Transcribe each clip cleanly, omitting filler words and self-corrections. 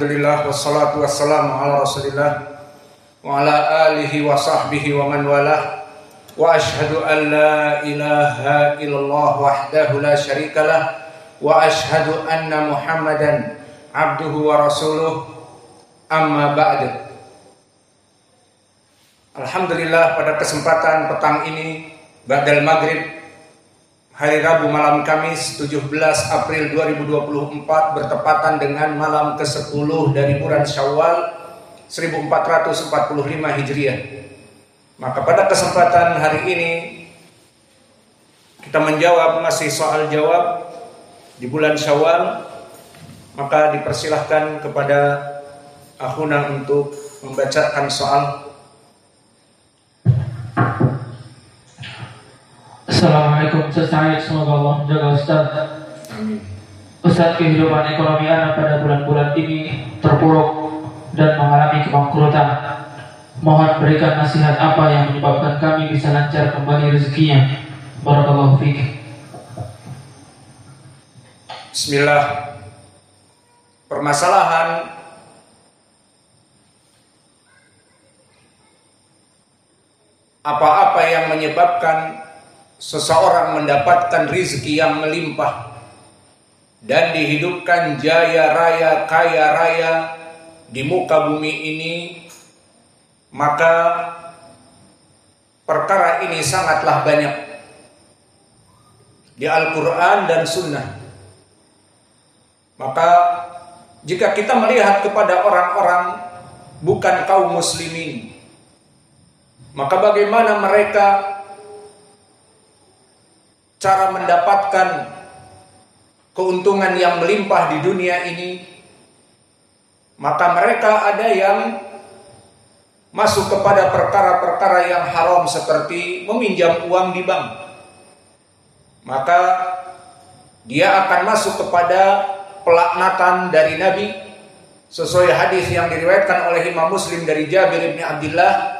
Alhamdulillah wassalatu wassalamu ala rasulillah wa ala alihi wa sahbihi wa man walah wa ashhadu an la ilaha illallah wahdahu la syarikalah wa ashhadu anna muhammadan abduhu wa rasuluh amma ba'du. Alhamdulillah, pada kesempatan petang ini ba'dal maghrib hari Rabu malam Kamis 17 April 2024 bertepatan dengan malam ke-10 dari bulan Syawal 1445 Hijriah. Maka pada kesempatan hari ini kita menjawab masih soal jawab di bulan Syawal. Maka dipersilahkan kepada akhuna untuk membacakan soal. Assalamualaikum Ustaz Said, semoga Allah menjaga Ustaz. Amin. Ustaz, kehidupan ekonomi anak pada bulan-bulan ini terpuruk dan mengalami kebangkrutan. Mohon berikan nasihat apa yang menyebabkan kami bisa lancar kembali rezekinya. Barakallahu fiik. Bismillah. Permasalahan apa-apa yang menyebabkan seseorang mendapatkan rizki yang melimpah dan dihidupkan jaya raya, kaya raya di muka bumi ini, maka perkara ini sangatlah banyak di Al-Quran dan Sunnah. Maka jika kita melihat kepada orang-orang bukan kaum muslimin, maka bagaimana mereka cara mendapatkan keuntungan yang melimpah di dunia ini, maka mereka ada yang masuk kepada perkara-perkara yang haram seperti meminjam uang di bank. Maka dia akan masuk kepada pelaknatan dari Nabi sesuai hadis yang diriwayatkan oleh Imam Muslim dari Jabir bin Abdullah.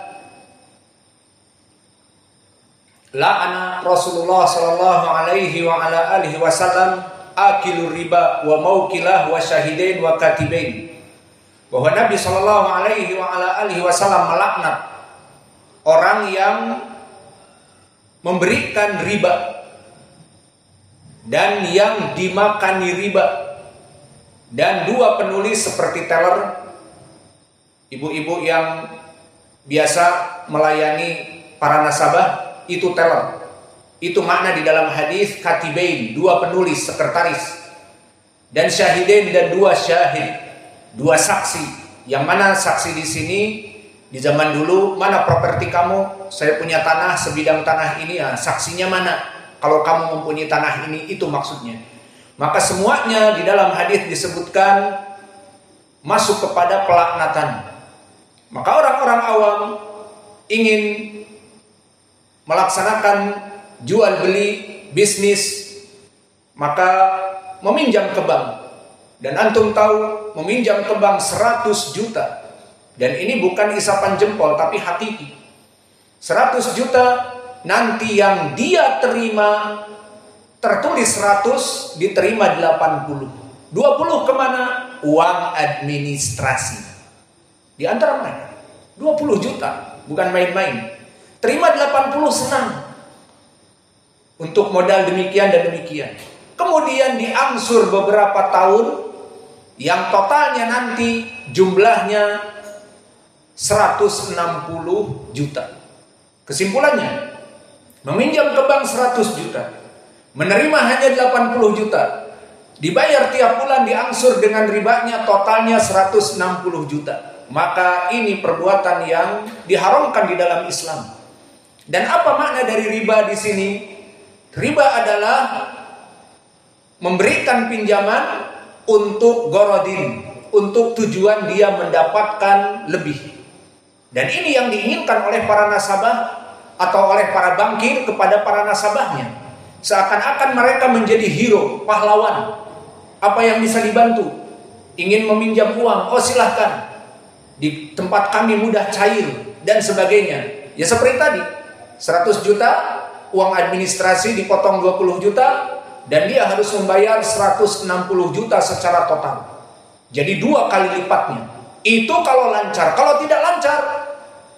La'ana Rasulullah sallallahu alaihi wa ala alihi wasallam akilur riba wa maukilah wa syahidain wa katibain. Bahwa Nabi sallallahu alaihi wa ala alihi wasallam melaknat orang yang memberikan riba dan yang dimakani riba, dan dua penulis seperti teller, ibu-ibu yang biasa melayani para nasabah, itu teller. Itu makna di dalam hadis katibain, dua penulis, sekretaris, dan syahidain, dan dua syahid, dua saksi. Yang mana saksi di sini di zaman dulu, mana properti kamu? Saya punya tanah sebidang tanah ini, ya, saksinya mana? Kalau kamu mempunyai tanah ini, itu maksudnya. Maka semuanya di dalam hadis disebutkan masuk kepada pelaknatan. Maka orang-orang awam ingin melaksanakan jual beli bisnis, maka meminjam ke bank. Dan antum tahu, meminjam ke bank 100 juta. Dan ini bukan isapan jempol, tapi hakiki. 100 juta, nanti yang dia terima, tertulis 100, diterima 80. 20 kemana? Uang administrasi. Di antara mereka 20 juta, bukan main-main. Terima 80, senang untuk modal demikian dan demikian. Kemudian diangsur beberapa tahun, yang totalnya nanti jumlahnya 160 juta. Kesimpulannya, meminjam ke bank 100 juta, menerima hanya 80 juta, dibayar tiap bulan diangsur dengan ribanya, totalnya 160 juta. Maka ini perbuatan yang diharamkan di dalam Islam. Dan apa makna dari riba di sini? Riba adalah memberikan pinjaman untuk gorodin, untuk tujuan dia mendapatkan lebih. Dan ini yang diinginkan oleh para nasabah atau oleh para bankir kepada para nasabahnya. Seakan-akan mereka menjadi hero, pahlawan. Apa yang bisa dibantu? Ingin meminjam uang, oh silahkan. Di tempat kami mudah cair dan sebagainya. Ya seperti tadi, 100 juta uang administrasi dipotong 20 juta dan dia harus membayar 160 juta secara total. Jadi 2 kali lipatnya. Itu kalau lancar. Kalau tidak lancar,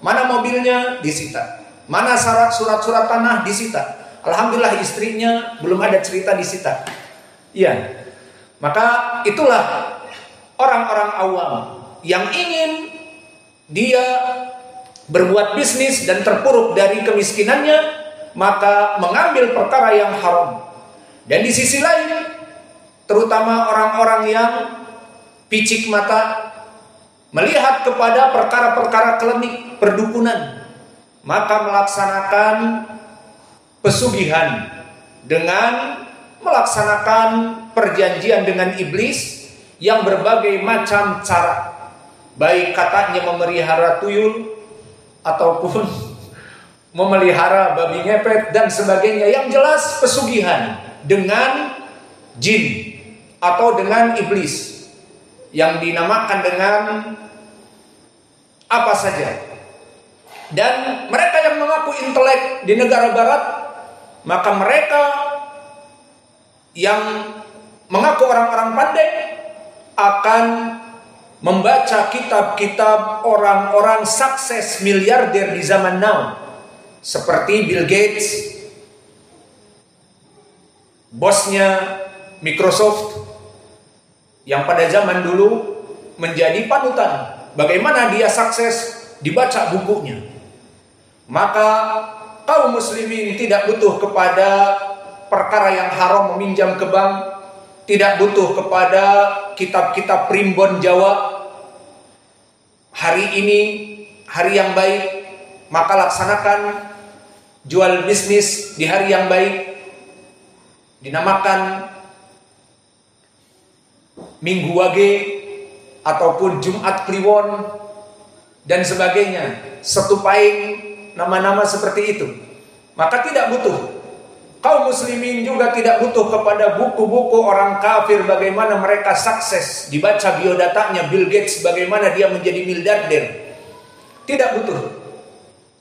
mana mobilnya disita, mana surat-surat tanah disita. Alhamdulillah istrinya belum ada cerita disita. Iya. Maka itulah orang-orang awam yang ingin dia berbuat bisnis dan terpuruk dari kemiskinannya, maka mengambil perkara yang haram. Dan di sisi lain, terutama orang-orang yang picik mata, melihat kepada perkara-perkara klinik perdukunan, maka melaksanakan pesugihan dengan melaksanakan perjanjian dengan iblis yang berbagai macam cara, baik katanya memelihara tuyul ataupun memelihara babi ngepet dan sebagainya. Yang jelas pesugihan dengan jin atau dengan iblis yang dinamakan dengan apa saja. Dan mereka yang mengaku intelek di negara barat, maka mereka yang mengaku orang-orang pandai akan membaca kitab-kitab orang-orang sukses miliarder di zaman now, seperti Bill Gates, bosnya Microsoft, yang pada zaman dulu menjadi panutan. Bagaimana dia sukses, dibaca bukunya. Maka kaum muslimin tidak butuh kepada perkara yang haram, meminjam ke bank, tidak butuh kepada kitab-kitab primbon Jawa. Hari ini hari yang baik, maka laksanakan jual bisnis di hari yang baik, dinamakan Minggu Wage ataupun Jumat Kliwon dan sebagainya, setupaing nama-nama seperti itu. Maka tidak butuh. Kaum muslimin juga tidak butuh kepada buku-buku orang kafir bagaimana mereka sukses, dibaca biodatanya Bill Gates bagaimana dia menjadi miliarder. Tidak butuh.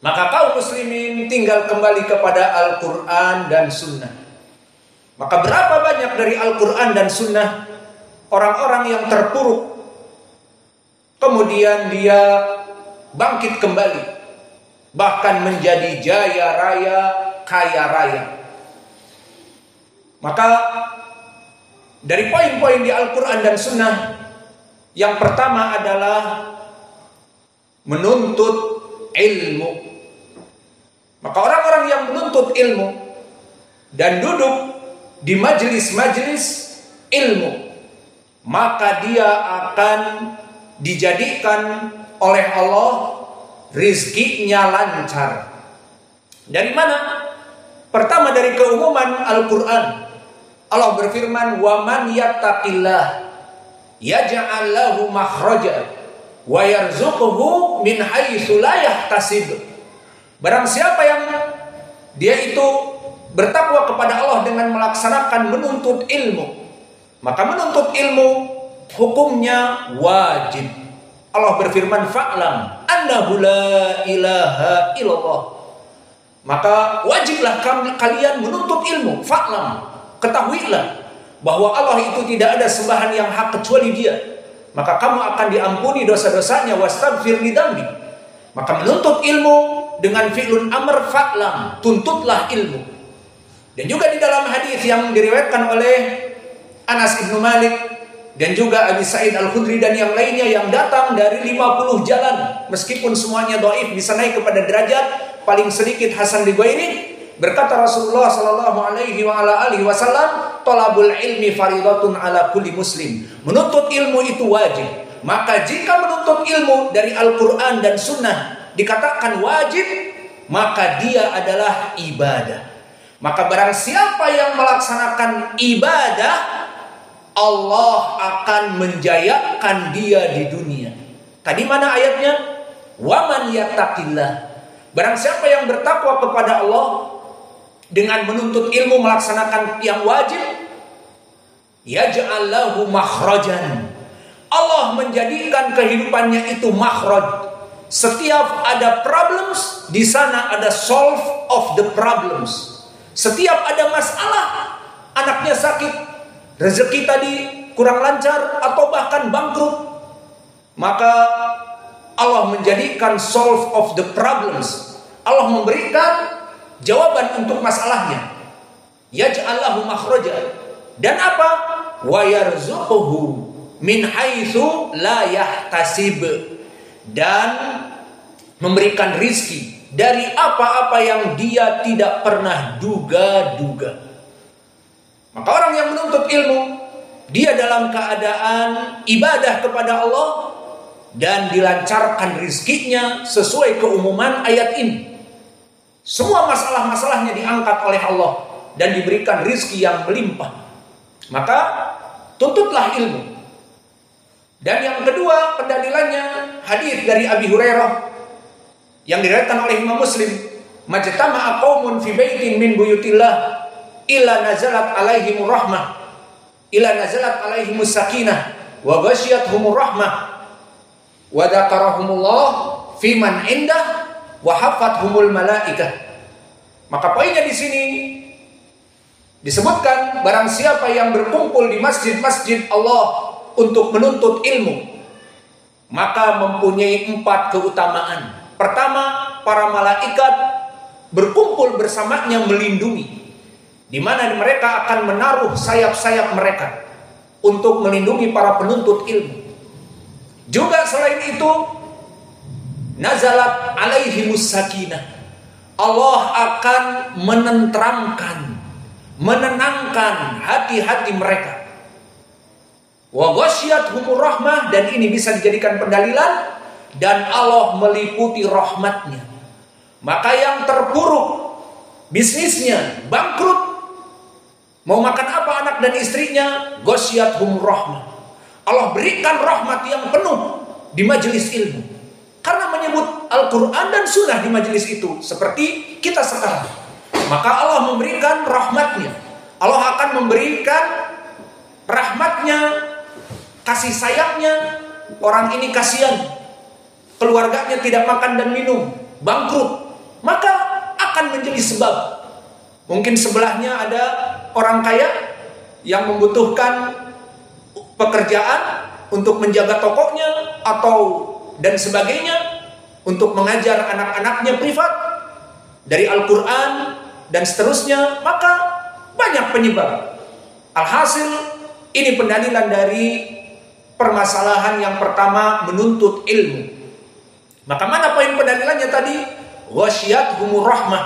Maka kaum muslimin tinggal kembali kepada Al-Quran dan Sunnah. Maka berapa banyak dari Al-Quran dan Sunnah orang-orang yang terpuruk, kemudian dia bangkit kembali, bahkan menjadi jaya raya, kaya raya. Maka dari poin-poin di Al-Quran dan Sunnah, yang pertama adalah menuntut ilmu. Maka orang-orang yang menuntut ilmu dan duduk di majelis-majelis ilmu, maka dia akan dijadikan oleh Allah rizkinya lancar. Dari mana? Pertama dari keumuman Al-Quran. Allah berfirman, "Wa man yattaqillah yaj'al lahu makhraja wa yarzuqhu min haitsu la yahtasib." Barang siapa yang dia itu bertakwa kepada Allah dengan melaksanakan menuntut ilmu, maka menuntut ilmu hukumnya wajib. Allah berfirman, "Fa'lam annahu la ilaha illallah." Maka wajiblah kalian menuntut ilmu. Fa'lam, ketahuilah bahwa Allah itu tidak ada sembahan yang hak kecuali Dia. Maka kamu akan diampuni dosa-dosanya. Wastaghfir li dzambi. Maka menuntut ilmu dengan fi'lun amr, fa'lam, tuntutlah ilmu. Dan juga di dalam hadis yang diriwayatkan oleh Anas bin Malik dan juga Abi Sa'id Al-Khudri dan yang lainnya yang datang dari 50 jalan, meskipun semuanya dhaif, bisa naik kepada derajat paling sedikit Hasan Lighairi. Berkata Rasulullah sallallahu alaihi wa ala alihi wasallam, "Talabul ilmi faridatun ala kulli muslim." Menuntut ilmu itu wajib. Maka jika menuntut ilmu dari Al-Qur'an dan Sunnah dikatakan wajib, maka dia adalah ibadah. Maka barang siapa yang melaksanakan ibadah, Allah akan menjayakan dia di dunia. Tadi mana ayatnya? Wa man yattaqillah. Barang siapa yang bertakwa kepada Allah dengan menuntut ilmu, melaksanakan yang wajib, yaj'al lahu makhrajan. Allah menjadikan kehidupannya itu makhraj. Setiap ada problems, di sana ada solve of the problems. Setiap ada masalah, anaknya sakit, rezeki tadi kurang lancar, atau bahkan bangkrut, maka Allah menjadikan solve of the problems. Allah memberikan jawaban untuk masalahnya. Yaj'allahu makhraja. Dan apa? Wa yarzuquhu min haitsu la yahtasib. Dan memberikan rizki dari apa-apa yang dia tidak pernah duga-duga. Maka orang yang menuntut ilmu, dia dalam keadaan ibadah kepada Allah dan dilancarkan rizkinya sesuai keumuman ayat ini. Semua masalah-masalahnya diangkat oleh Allah dan diberikan rizki yang melimpah. Maka tuntutlah ilmu. Dan yang kedua pendalilannya hadis dari Abi Hurairah yang diriwayatkan oleh Imam Muslim, majtama'a qaumun fi baitin min buyutillah illa nazalat alaihimur rahmah illa nazalat alaihimus sakinah wa ghasyiyatuhumur rahmah wa dzakarahumullah fi man indah wa hafathumul malaikah. Maka poinnya di sini disebutkan barang siapa yang berkumpul di masjid-masjid Allah untuk menuntut ilmu, maka mempunyai 4 keutamaan. Pertama, para malaikat berkumpul bersamanya melindungi, di mana mereka akan menaruh sayap-sayap mereka untuk melindungi para penuntut ilmu. Juga selain itu, nazalat alaihimus sakinah. Allah akan menenangkan hati-hati mereka. Wa ghasyiyatuhumur rahmah, dan ini bisa dijadikan pendalilan, dan Allah meliputi rahmatnya. Maka yang terpuruk bisnisnya, bangkrut, mau makan apa anak dan istrinya, ghasyiyatuhumur rahmah. Allah berikan rahmat yang penuh di majelis ilmu, karena menyebut Al-Quran dan Sunnah di majelis itu, seperti kita sekarang. Maka Allah memberikan rahmatnya. Allah akan memberikan rahmatnya, kasih sayangnya. Orang ini kasihan, keluarganya tidak makan dan minum, bangkrut, maka akan menjadi sebab. Mungkin sebelahnya ada orang kaya yang membutuhkan pekerjaan untuk menjaga tokonya atau dan sebagainya, untuk mengajar anak-anaknya privat dari Al-Quran dan seterusnya, maka banyak penyebab. Alhasil, ini pendalilan dari permasalahan yang pertama, menuntut ilmu. Maka mana poin pendalilannya tadi? Ghasyiyatuhumur rahmah.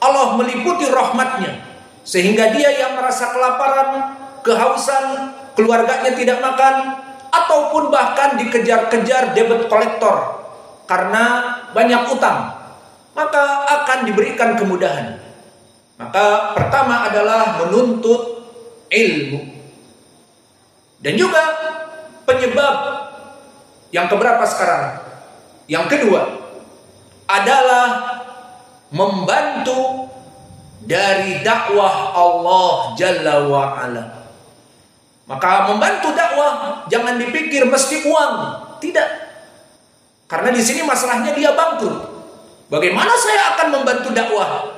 Allah meliputi rahmatnya, sehingga dia yang merasa kelaparan, kehausan, keluarganya tidak makan, ataupun bahkan dikejar-kejar debit kolektor karena banyak utang, maka akan diberikan kemudahan. Maka pertama adalah menuntut ilmu. Dan juga penyebab yang keberapa sekarang? Yang kedua adalah membantu dari dakwah Allah Jalla wa'ala. Maka membantu dakwah jangan dipikir mesti uang, tidak. Karena di sini masalahnya dia bangkrut. Bagaimana saya akan membantu dakwah?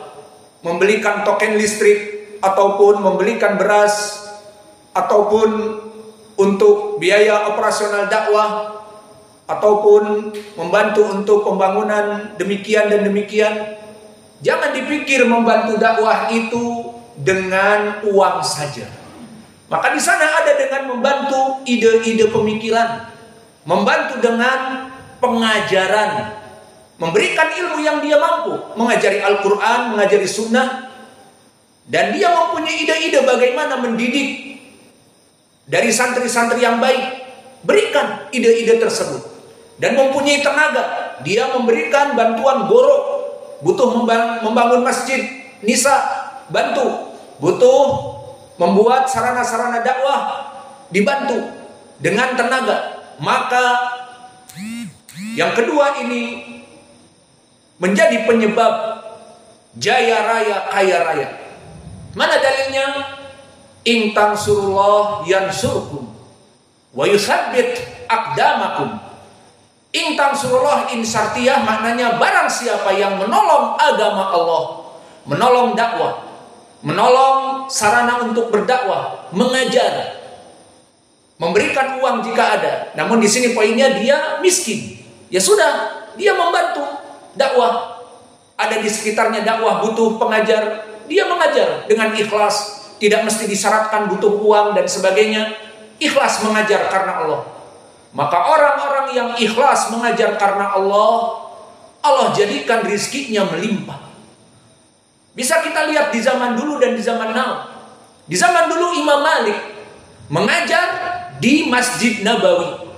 Membelikan token listrik, ataupun membelikan beras, ataupun untuk biaya operasional dakwah, ataupun membantu untuk pembangunan demikian dan demikian. Jangan dipikir membantu dakwah itu dengan uang saja. Maka di sana ada dengan membantu ide-ide pemikiran, membantu dengan pengajaran, memberikan ilmu yang dia mampu, mengajari Al-Quran, mengajari Sunnah, dan dia mempunyai ide-ide bagaimana mendidik dari santri-santri yang baik. Berikan ide-ide tersebut. Dan mempunyai tenaga, dia memberikan bantuan goro, butuh membangun masjid, nisa, bantu, butuh membuat sarana-sarana dakwah, dibantu dengan tenaga. Maka yang kedua ini menjadi penyebab jaya raya, kaya raya. Mana dalilnya? In tansurullah yansurkum wa yutsabbit aqdamakum. In tansurullah, in syartiyah, maknanya barang siapa yang menolong agama Allah, menolong dakwah, menolong sarana untuk berdakwah, mengajar, memberikan uang jika ada. Namun di sini poinnya dia miskin. Ya sudah, dia membantu dakwah. Ada di sekitarnya dakwah butuh pengajar, dia mengajar dengan ikhlas, tidak mesti disyaratkan butuh uang dan sebagainya. Ikhlas mengajar karena Allah. Maka orang-orang yang ikhlas mengajar karena Allah, Allah jadikan rizkinya melimpah. Bisa kita lihat di zaman dulu dan di zaman now. Di zaman dulu Imam Malik mengajar di Masjid Nabawi,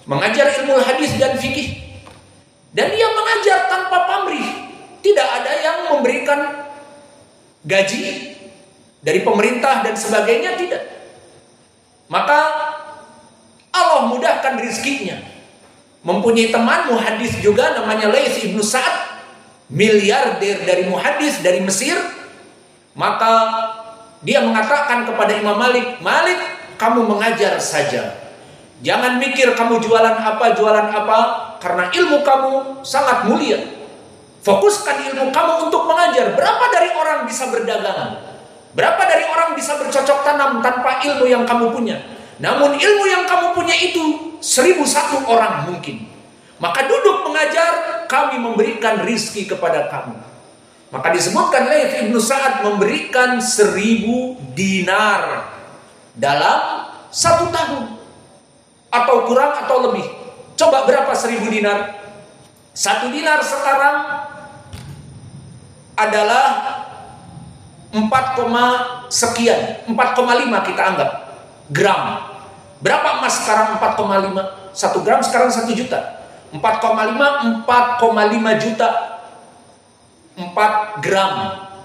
mengajar ilmu hadis dan fikih, dan dia mengajar tanpa pamrih. Tidak ada yang memberikan gaji dari pemerintah dan sebagainya, tidak. Maka Allah mudahkan rizkinya. Mempunyai teman muhadis juga namanya Laits ibnu Sa'ad, miliarder dari muhadis dari Mesir. Maka dia mengatakan kepada Imam Malik, Malik, kamu mengajar saja. Jangan mikir kamu jualan apa, karena ilmu kamu sangat mulia. Fokuskan ilmu kamu untuk mengajar. Berapa dari orang bisa berdagang? Berapa dari orang bisa bercocok tanam tanpa ilmu yang kamu punya? Namun ilmu yang kamu punya itu 1001 orang mungkin. Maka duduk mengajar, kami memberikan rizki kepada kamu. Maka disebutkan Laits ibnu Sa'ad memberikan 1000 dinar dalam 1 tahun. Atau kurang atau lebih. Coba berapa 1000 dinar? 1 dinar sekarang adalah 4, sekian, 4,5 kita anggap gram. Berapa emas sekarang 4,5? 1 gram sekarang 1 juta. 4,5 juta. 4 gram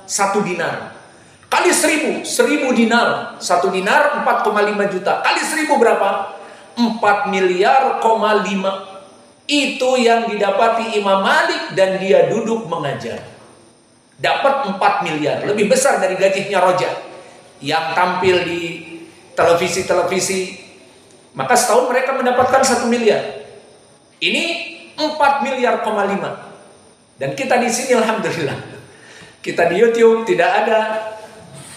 1 dinar. Kali 1000 dinar. 1 dinar 4,5 juta. Kali 1000 berapa? 4 miliar, 5. Itu yang didapati Imam Malik dan dia duduk mengajar. Dapat 4 miliar, lebih besar dari gajinya Roja yang tampil di televisi-televisi. Maka setahun mereka mendapatkan 1 miliar. Ini 4 miliar, 5. Dan kita di sini alhamdulillah, kita di YouTube tidak ada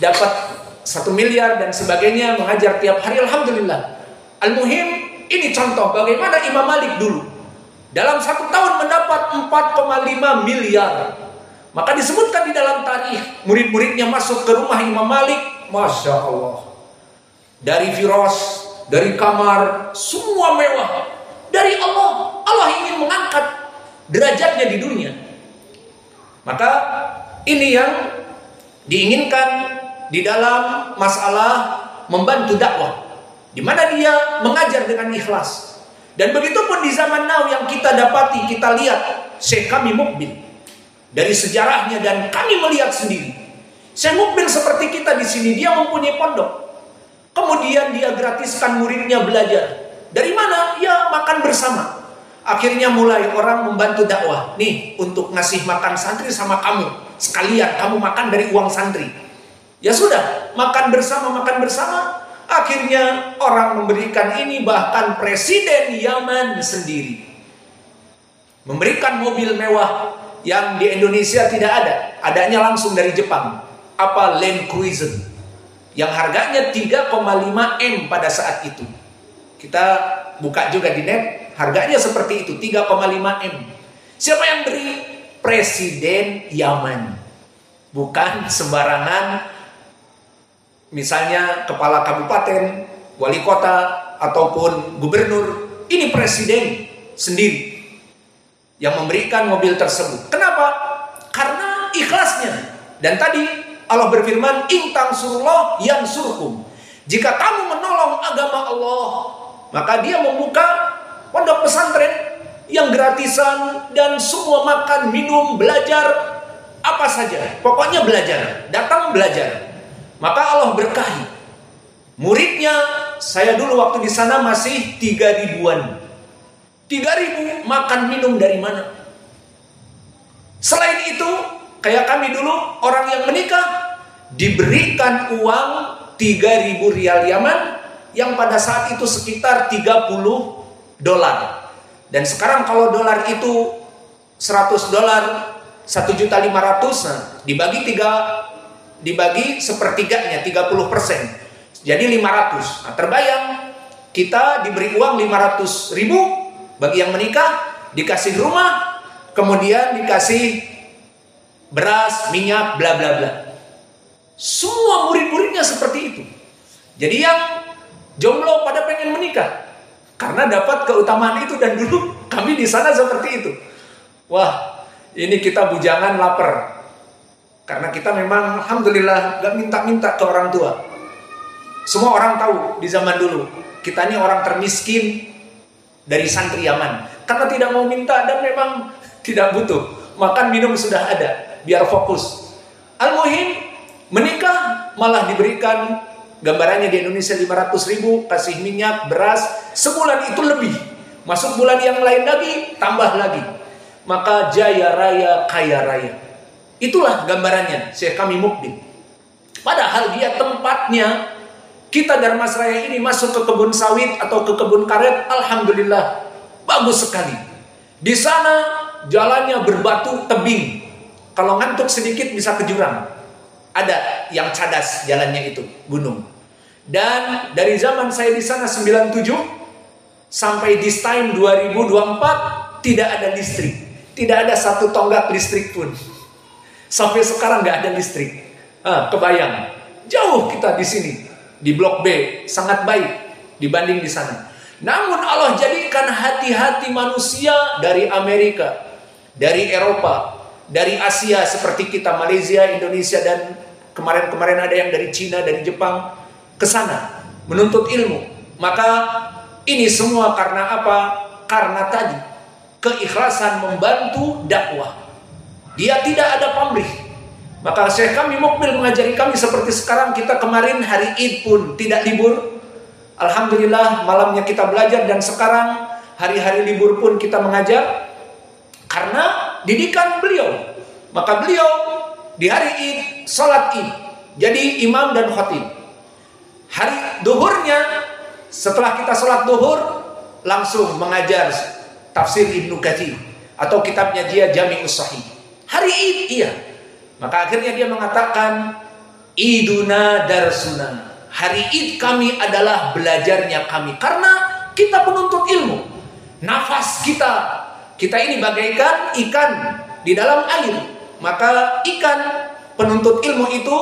dapat 1 miliar dan sebagainya, mengajar tiap hari alhamdulillah. Al-Muhim, ini contoh bagaimana Imam Malik dulu dalam 1 tahun mendapat 4,5 miliar. Maka disebutkan di dalam tarikh, murid-muridnya masuk ke rumah Imam Malik, Masya Allah, dari firas, dari kamar, semua mewah. Dari Allah, Allah ingin mengangkat derajatnya di dunia. Maka ini yang diinginkan di dalam masalah membantu dakwah, di mana dia mengajar dengan ikhlas. Dan begitu pun di zaman now yang kita dapati, kita lihat Syekh kami Mukbil. Dari sejarahnya dan kami melihat sendiri, Syekh Mukbil seperti kita di sini, dia mempunyai pondok. Kemudian dia gratiskan muridnya belajar. Dari mana? Ya makan bersama. Akhirnya mulai orang membantu dakwah. Nih untuk ngasih makan santri sama kamu. Sekalian kamu makan dari uang santri. Ya sudah, makan bersama. Akhirnya orang memberikan ini, bahkan Presiden Yaman sendiri memberikan mobil mewah yang di Indonesia tidak ada. Adanya langsung dari Jepang. Apa? Land Cruiser. Yang harganya 3,5 M pada saat itu. Kita buka juga di net. Harganya seperti itu, 3,5 M. Siapa yang beri? Presiden Yaman. Bukan sembarangan. Misalnya kepala kabupaten, wali kota, ataupun gubernur. Ini presiden sendiri yang memberikan mobil tersebut. Kenapa? Karena ikhlasnya. Dan tadi Allah berfirman, in tansurullah yansurkum. Jika kamu menolong agama Allah, maka dia membuka pondok pesantren yang gratisan dan semua makan, minum, belajar, apa saja. Pokoknya belajar, datang belajar. Maka Allah berkahi. Muridnya, saya dulu waktu di sana masih 3.000-an. 3.000 makan minum dari mana? Selain itu, kayak kami dulu, orang yang menikah diberikan uang 3.000 rial Yaman yang pada saat itu sekitar 30 dolar. Dan sekarang kalau dolar itu 100 dolar, 1.500.000, nah, dibagi sepertiganya, 30%. Jadi 500. Nah, terbayang Kita diberi uang 500 ribu bagi yang menikah, dikasih rumah, kemudian dikasih beras, minyak, bla bla bla. Semua murid-muridnya seperti itu. Jadi yang jomblo pada pengen menikah karena dapat keutamaan itu, dan dulu kami di sana seperti itu. Wah, ini kita bujangan lapar. Karena kita memang alhamdulillah gak minta-minta ke orang tua. Semua orang tahu di zaman dulu kita ini orang termiskin dari santri Yaman. Karena tidak mau minta dan memang tidak butuh. Makan minum sudah ada, biar fokus. Al-muhim, menikah malah diberikan gambarannya di Indonesia 500 ribu, kasih minyak, beras, sebulan itu lebih. Masuk bulan yang lain lagi, tambah lagi. Maka jaya raya, kaya raya. Itulah gambarannya Syekh kami Mukbil. Padahal dia tempatnya, kita Darmas Raya ini masuk ke kebun sawit atau ke kebun karet, alhamdulillah bagus sekali. Di sana jalannya berbatu tebing. Kalau ngantuk sedikit bisa ke jurang. Ada yang cadas jalannya itu, gunung. Dan dari zaman saya di sana 97 sampai this time 2024 tidak ada listrik. Tidak ada satu tonggak listrik pun. Sampai sekarang nggak ada listrik. Kebayang, jauh kita di sini di Blok B sangat baik dibanding di sana. Namun Allah jadikan hati-hati manusia dari Amerika, dari Eropa, dari Asia seperti kita, Malaysia, Indonesia, dan kemarin-kemarin ada yang dari Cina, dari Jepang ke sana menuntut ilmu. Maka ini semua karena apa? Karena tadi keikhlasan membantu dakwah. Dia tidak ada pamrih. Maka Syekh kami Mukbil mengajari kami seperti sekarang kita kemarin hari Id pun tidak libur. Alhamdulillah malamnya kita belajar, dan sekarang hari-hari libur pun kita mengajar karena didikan beliau. Maka beliau di hari Id salat Id jadi imam dan khatib. Hari duhurnya setelah kita salat duhur langsung mengajar tafsir Ibnu Katsir atau kitabnya dia Jami'us Shahih. Hari Id, iya. Maka akhirnya dia mengatakan, Iduna darsuna. Hari Id kami adalah belajarnya kami. Karena kita penuntut ilmu. Nafas kita ini bagaikan ikan di dalam air. Maka ikan penuntut ilmu itu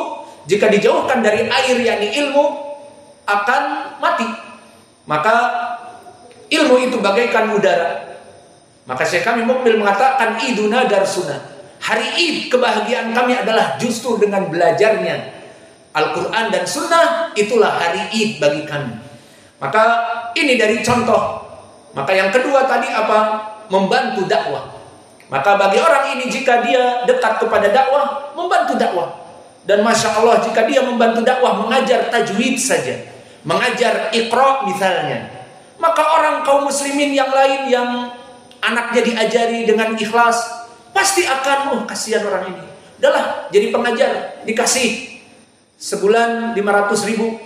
jika dijauhkan dari air, yakni ilmu, akan mati. Maka ilmu itu bagaikan udara. Maka Syekh kami Mukbil mengatakan, Iduna darsuna. Hari Id kebahagiaan kami adalah justru dengan belajarnya Al-Quran dan Sunnah. Itulah hari Id bagi kami. Maka ini dari contoh. Maka yang kedua tadi apa? Membantu dakwah. Maka bagi orang ini jika dia dekat kepada dakwah, membantu dakwah. Dan Masya Allah jika dia membantu dakwah, mengajar tajwid saja, mengajar Iqra misalnya, maka orang kaum muslimin yang lain yang anaknya diajari dengan ikhlas pasti akan, kasihan orang ini. Udahlah, jadi pengajar, dikasih sebulan 500 ribu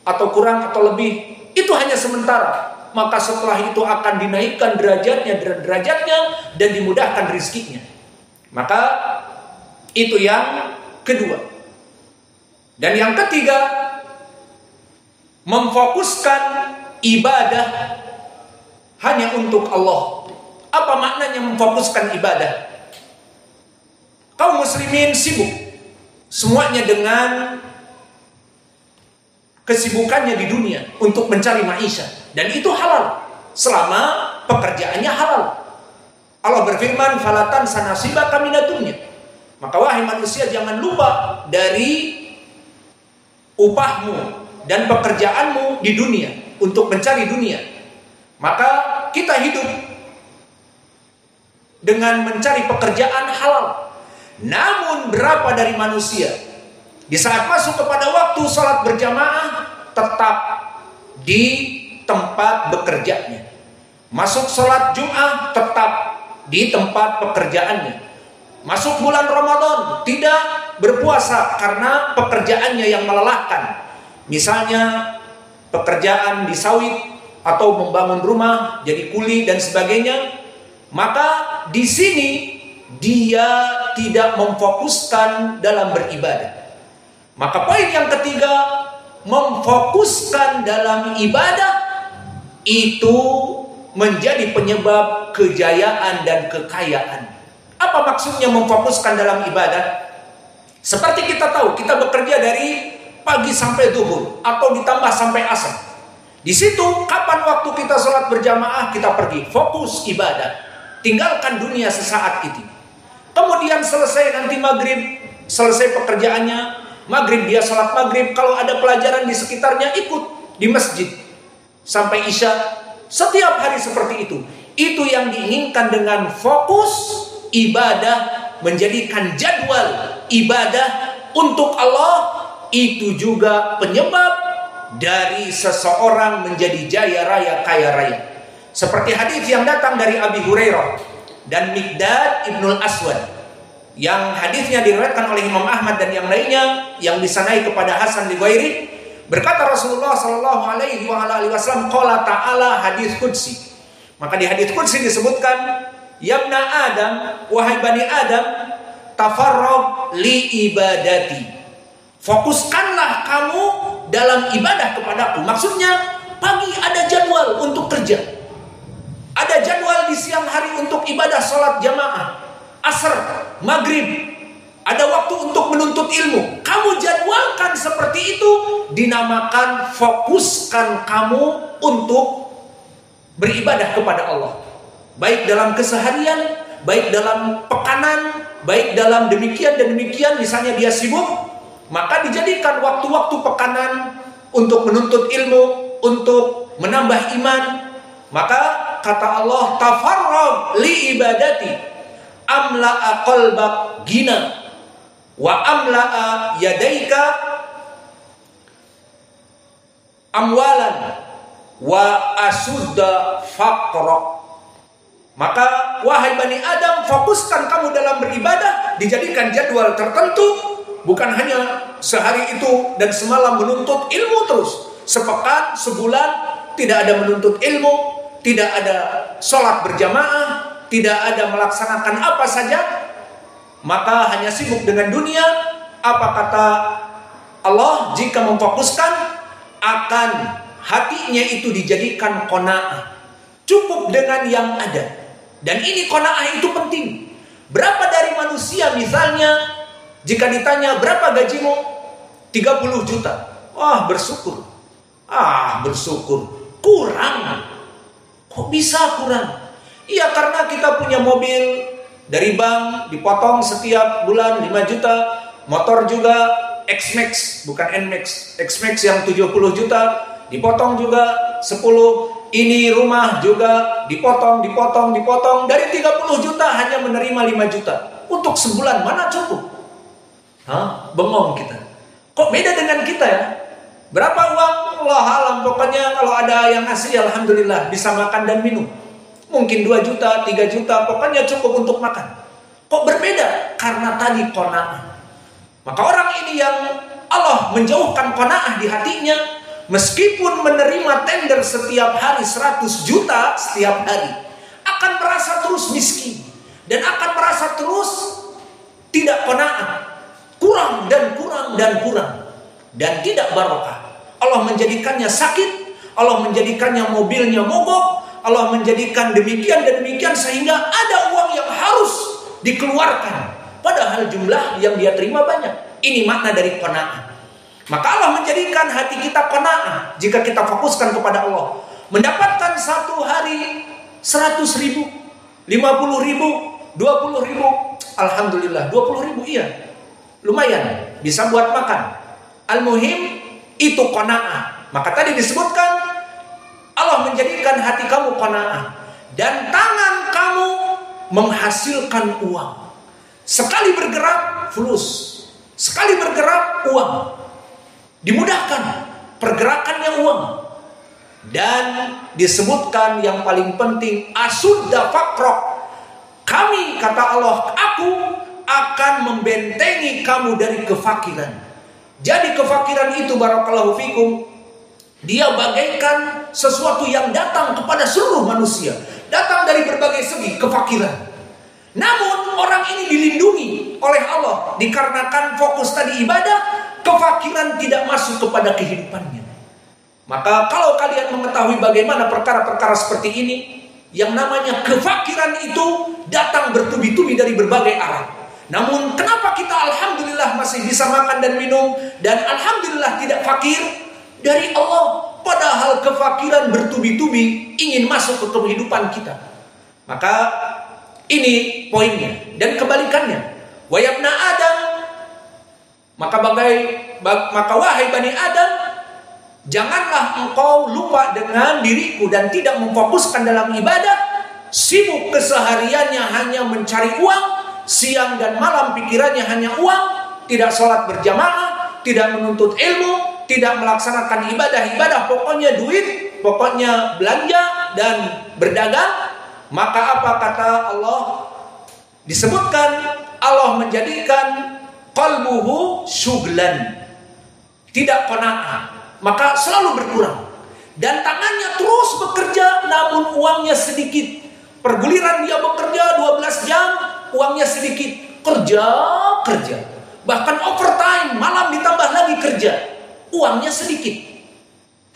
atau kurang atau lebih. Itu hanya sementara. Maka setelah itu akan dinaikkan derajatnya dan dimudahkan rizkinya. Maka itu yang kedua. Dan yang ketiga, memfokuskan ibadah hanya untuk Allah. Apa maknanya memfokuskan ibadah? Kaum muslimin sibuk semuanya dengan kesibukannya di dunia untuk mencari maisha, dan itu halal selama pekerjaannya halal. Allah berfirman, "Falatan sanasibaka minadunya." Maka wahai manusia, jangan lupa dari upahmu dan pekerjaanmu di dunia untuk mencari dunia. Maka kita hidup dengan mencari pekerjaan halal. Namun berapa dari manusia di saat masuk kepada waktu salat berjamaah tetap di tempat bekerjanya, masuk salat Jumat tetap di tempat pekerjaannya, masuk bulan Ramadan tidak berpuasa karena pekerjaannya yang melelahkan, misalnya pekerjaan di sawit atau membangun rumah jadi kuli dan sebagainya. Maka di sini dia tidak memfokuskan dalam beribadah. Maka poin yang ketiga, memfokuskan dalam ibadah itu menjadi penyebab kejayaan dan kekayaan. Apa maksudnya memfokuskan dalam ibadah? Seperti kita tahu, kita bekerja dari pagi sampai zuhur atau ditambah sampai asar. Di situ kapan waktu kita sholat berjamaah, kita pergi fokus ibadah, tinggalkan dunia sesaat itu. Kemudian selesai nanti maghrib, selesai pekerjaannya, maghrib dia sholat maghrib. Kalau ada pelajaran di sekitarnya, ikut di masjid sampai isya. Setiap hari seperti itu. Itu yang diinginkan dengan fokus ibadah, menjadikan jadwal ibadah untuk Allah. Itu juga penyebab dari seseorang menjadi jaya raya, kaya raya. Seperti hadis yang datang dari Abi Hurairah dan Miqdad Ibnul Aswad, yang hadisnya diriwayatkan oleh Imam Ahmad dan yang lainnya, yang disanai kepada Hasan li ghairi. Berkata Rasulullah sallallahu alaihi wasallam, qala ta'ala, hadis qudsi. Maka di hadis qudsi disebutkan, ya ibna Adam, wahai bani Adam, tafarrag li ibadati. Fokuskanlah kamu dalam ibadah kepadaku. Maksudnya pagi ada jadwal untuk kerja, ada jadwal di siang hari untuk ibadah sholat jamaah, asar, maghrib, ada waktu untuk menuntut ilmu. Kamu jadwalkan seperti itu, dinamakan fokuskan kamu untuk beribadah kepada Allah. Baik dalam keseharian, baik dalam pekanan, baik dalam demikian dan demikian. Misalnya dia sibuk, maka dijadikan waktu-waktu pekanan untuk menuntut ilmu, untuk menambah iman. Maka kata Allah, tafarrag li ibadati amla'a qalbak gina wa amla'a yadaika amwalan wa asudda faqra. Maka wahai bani Adam, fokuskan kamu dalam beribadah, dijadikan jadwal tertentu. Bukan hanya sehari itu dan semalam menuntut ilmu terus. Sepekan, sebulan tidak ada menuntut ilmu, tidak ada sholat berjamaah, tidak ada melaksanakan apa saja, maka hanya sibuk dengan dunia. Apa kata Allah? Jika memfokuskan, akan hatinya itu dijadikan qanaah, cukup dengan yang ada. Dan ini qanaah itu penting. Berapa dari manusia misalnya, jika ditanya berapa gajimu? 30 juta. Wah, bersyukur. Bersyukur. Kurang. Kok bisa kurang? Iya, karena kita punya mobil dari bank, dipotong setiap bulan 5 juta. Motor juga X-Max, bukan N-Max. X-Max yang 70 juta, dipotong juga 10. Ini rumah juga dipotong. Dari 30 juta hanya menerima 5 juta. Untuk sebulan mana cukup? Bengong kita. Kok beda dengan kita ya? Berapa uang? Allah alam. Pokoknya kalau ada yang ngasih, alhamdulillah, bisa makan dan minum. Mungkin 2 juta, 3 juta, pokoknya cukup untuk makan. Kok berbeda? Karena tadi qanaah. Maka orang ini yang Allah menjauhkan qanaah di hatinya, meskipun menerima tender setiap hari 100 juta setiap hari, akan merasa terus miskin dan akan merasa terus tidak qanaah. Kurang dan tidak barokah. Allah menjadikannya sakit, Allah menjadikannya mobilnya mogok, Allah menjadikan demikian dan demikian, sehingga ada uang yang harus dikeluarkan, padahal jumlah yang dia terima banyak. Ini makna dari qanaah. Maka Allah menjadikan hati kita qanaah jika kita fokuskan kepada Allah. Mendapatkan satu hari 100 ribu, 50 ribu, 20 ribu, alhamdulillah. 20 ribu iya, lumayan, bisa buat makan. Al-muhim itu qanaah. Maka tadi disebutkan Allah menjadikan hati kamu qanaah dan tangan kamu menghasilkan uang. Sekali bergerak fulus, sekali bergerak uang. Dimudahkan pergerakannya uang. Dan disebutkan yang paling penting, asudda faqra. Kami, kata Allah, aku akan membentengi kamu dari kefakiran. Jadi kefakiran itu, barakallahu fikum, dia bagaikan sesuatu yang datang kepada seluruh manusia. Datang dari berbagai segi, kefakiran. Namun orang ini dilindungi oleh Allah. Dikarenakan fokus tadi ibadah, kefakiran tidak masuk kepada kehidupannya. Maka kalau kalian mengetahui bagaimana perkara-perkara seperti ini, yang namanya kefakiran itu datang bertubi-tubi dari berbagai arah. Namun kenapa kita alhamdulillah masih bisa makan dan minum, dan alhamdulillah tidak fakir? Dari Allah. Padahal kefakiran bertubi-tubi ingin masuk ke kehidupan kita. Maka ini poinnya. Dan kebalikannya, wa yabna Adam, maka wahai Bani Adam, janganlah engkau lupa dengan diriku dan tidak memfokuskan dalam ibadah. Sibuk kesehariannya hanya mencari uang, siang dan malam pikirannya hanya uang, tidak sholat berjamaah, tidak menuntut ilmu, tidak melaksanakan ibadah-ibadah, pokoknya duit, pokoknya belanja dan berdagang. Maka apa kata Allah? Disebutkan Allah menjadikan qalbuhu syuglan, tidak qanaah, maka selalu berkurang. Dan tangannya terus bekerja namun uangnya sedikit. Perguliran dia bekerja 12 jam, uangnya sedikit. Kerja. Bahkan overtime, malam ditambah lagi kerja. Uangnya sedikit.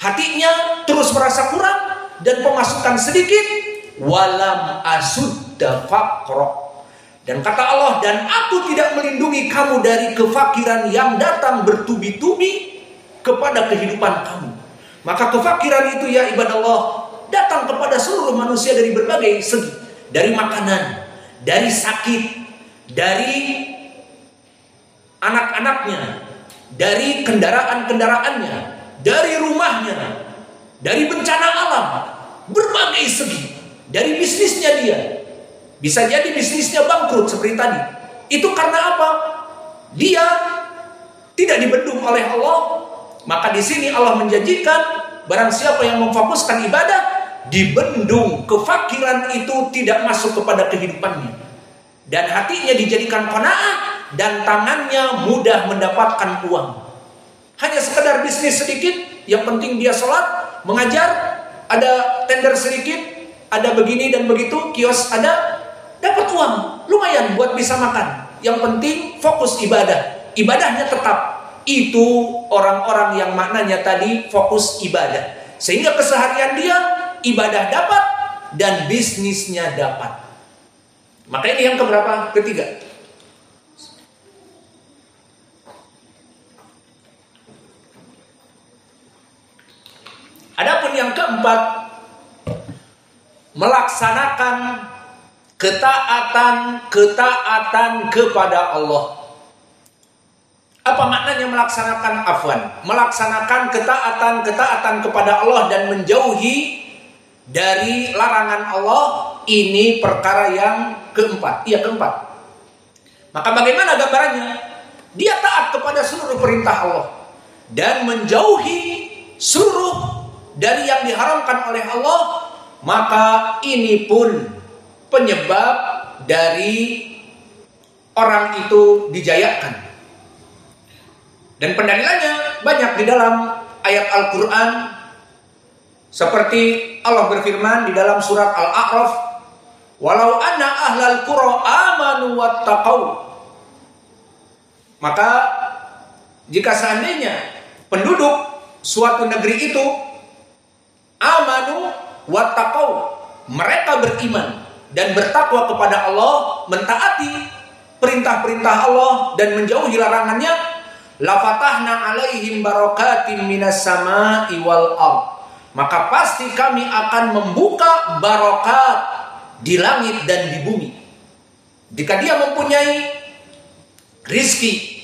Hatinya terus merasa kurang dan pemasukan sedikit. Walam asudda faqra. Dan kata Allah, dan aku tidak melindungi kamu dari kefakiran yang datang bertubi-tubi kepada kehidupan kamu. Maka kefakiran itu ya ibadah Allah datang kepada seluruh manusia dari berbagai segi. Dari makanan, dari sakit, dari anak-anaknya, dari kendaraan-kendaraannya, dari rumahnya, dari bencana alam, berbagai segi. Dari bisnisnya dia. Bisa jadi bisnisnya bangkrut seperti tadi. Itu karena apa? Dia tidak dibendung oleh Allah. Maka di sini Allah menjanjikan barang siapa yang memfokuskan ibadah, dibendung kefakiran itu tidak masuk kepada kehidupannya. Dan hatinya dijadikan qanaah dan tangannya mudah mendapatkan uang. Hanya sekedar bisnis sedikit, yang penting dia sholat, mengajar, ada tender sedikit, ada begini dan begitu, kios ada, dapat uang, lumayan buat bisa makan. Yang penting fokus ibadah, ibadahnya tetap. Itu orang-orang yang maknanya tadi fokus ibadah, sehingga keseharian dia ibadah dapat dan bisnisnya dapat. Maka ini yang keberapa? Ketiga. Adapun yang keempat, melaksanakan ketaatan kepada Allah. Apa maknanya melaksanakan melaksanakan ketaatan kepada Allah dan menjauhi dari larangan Allah? Ini perkara yang keempat. Maka bagaimana gambarannya? Dia taat kepada seluruh perintah Allah dan menjauhi seluruh dari yang diharamkan oleh Allah. Maka ini pun penyebab dari orang itu dijayakan. Dan pendalilannya banyak di dalam ayat Al-Quran. Seperti Allah berfirman di dalam surat Al-A'raf, walau anna ahlal qura amanu wattaqau. Maka jika seandainya penduduk suatu negeri itu amanu wattaqau, mereka beriman dan bertakwa kepada Allah, mentaati perintah-perintah Allah dan menjauhi larangannya, lafatahna alaihim barakatim minas sama'i wal ard, maka pasti kami akan membuka barakat di langit dan di bumi. Jika dia mempunyai rizki,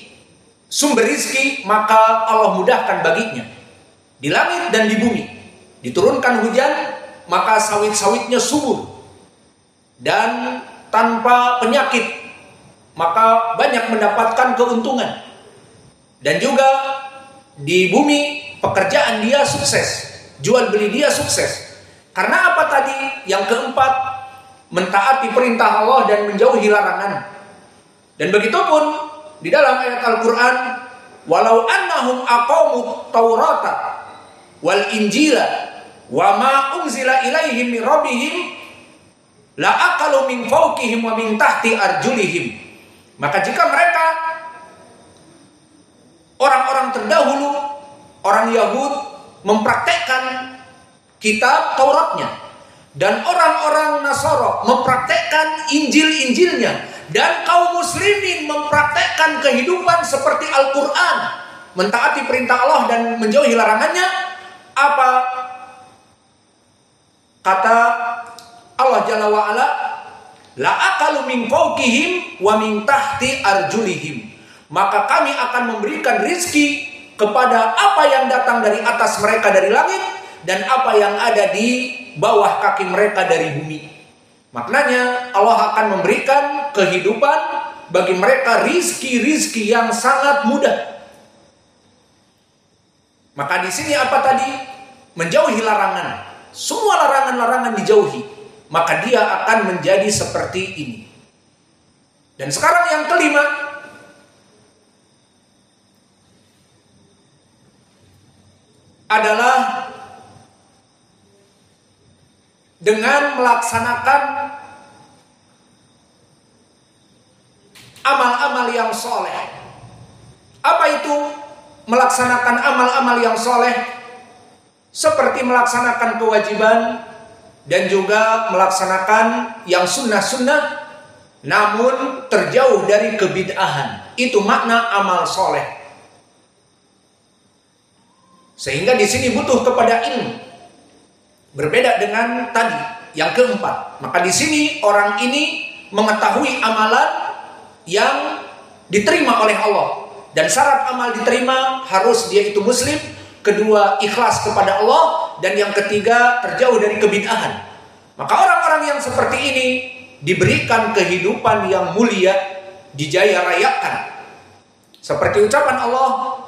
sumber rizki, maka Allah mudahkan baginya di langit dan di bumi. Diturunkan hujan, maka sawit-sawitnya subur dan tanpa penyakit, maka banyak mendapatkan keuntungan. Dan juga di bumi pekerjaan dia sukses, jual beli dia sukses. Karena apa tadi? Yang keempat, mentaati perintah Allah dan menjauhi larangan. Dan begitu pun di dalam ayat Al-Quran, walau annahum aqamut taurata wal injila wa ma unzila ilaihim min rabbihim la aqalu min fawqihim wa min tahti arjulihim. Maka jika mereka orang-orang terdahulu, orang Yahud mempraktekkan kitab Tauratnya, dan orang-orang Nasara mempraktekkan Injil-Injilnya, dan kaum muslimin mempraktekkan kehidupan seperti Al-Quran, mentaati perintah Allah dan menjauhi larangannya, apa kata Allah Jalla wa'ala? La akalu min fawqihim wa min tahti arjulihim. Maka kami akan memberikan rizki kepada apa yang datang dari atas mereka dari langit, dan apa yang ada di bawah kaki mereka dari bumi. Maknanya Allah akan memberikan kehidupan bagi mereka, rizki-rizki yang sangat mudah. Maka di sini apa tadi? Menjauhi larangan. Semua larangan-larangan dijauhi. Maka dia akan menjadi seperti ini. Dan sekarang yang kelima, adalah dengan melaksanakan amal-amal yang soleh. Apa itu melaksanakan amal-amal yang soleh? Seperti melaksanakan kewajiban dan juga melaksanakan yang sunnah-sunnah, namun terjauh dari kebid'ahan. Itu makna amal soleh. Sehingga di sini butuh kepada ilmu. Berbeda dengan tadi yang keempat. Maka di sini orang ini mengetahui amalan yang diterima oleh Allah, dan syarat amal diterima harus dia itu muslim, kedua ikhlas kepada Allah, dan yang ketiga terjauh dari kebid'ahan. Maka orang-orang yang seperti ini diberikan kehidupan yang mulia, dijaya rayakan. Seperti ucapan Allah,